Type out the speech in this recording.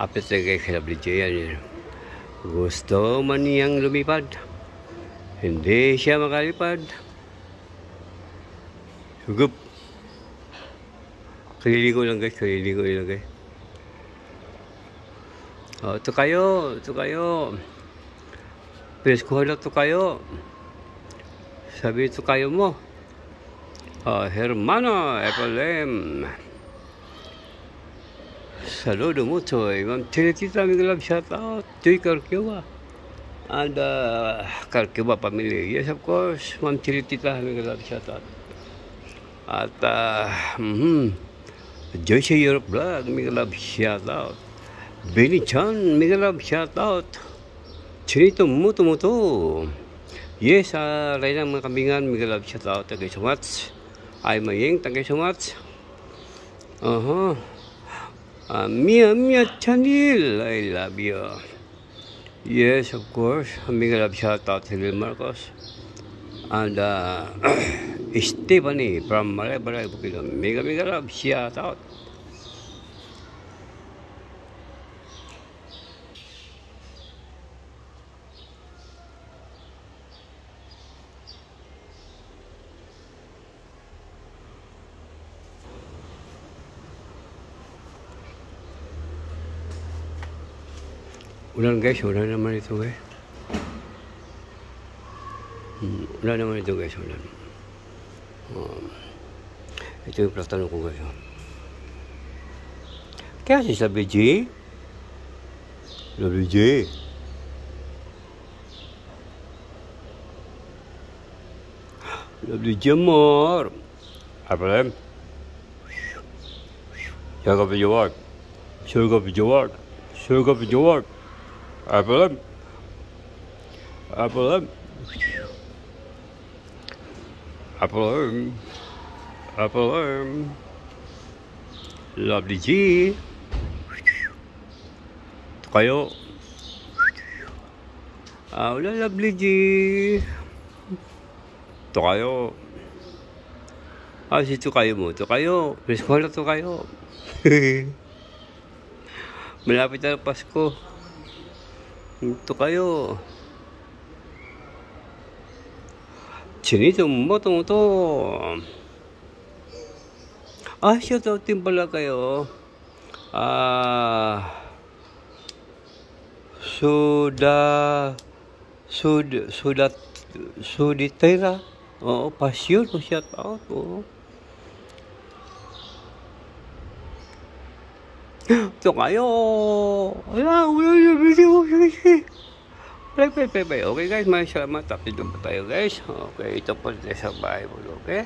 Apit na kay KWJ yan. Gusto man niyang lumipad, hindi siya makalipad. Sugup. Kaliligo lang guys, kaliligo lang guys. Oh, ito kayo. Preskuhan na ito kayo. Sabi ito kayo mo. Hermano FLM. Saludo mucho. Ma'am Teletita, mega love shout out. Joy Carqueva. And Carqueva family. Yes, of course. Ma'am Teletita, mega love shout out. At Joyce Europe Vlog, mega love shout out. Benny Chan, mega love shout out. Chinito Muto. Yes, Reyna mga kambingan, mega love shout out. Thank you so much. Ay Mayeng, thank you so much. Mia Chanil, I love you. Yes, of course. Mega love shout out to Lil Marcos. And Stephanie from Malay Bukidnon. Mega love shout out. Ulan guys, ulan naman ito guys. Ulan naman ito guys, ulan. Ito yung platano ko guys. Kaya si sabi G? WJ. WJ amor. Apa lem? Jaga berjawab. Surga berjawab. Surga berjawab. Apa lem? Lovely G. Ito kayo. Wala Lovely G. Ito kayo. Si ito kayo mo. Ito kayo. Preskuhan na ito kayo. Malapit na Pasko. Ito kayo. Chinito Muto. Shout out din pala kayo. Suditera. Oo, pasyon ko shout out. Oo. Ito kayo. Wala yung video. Play. Okay guys, maraming salamat. Update pa tayo guys. Okay, ito po sa Bible. Okay.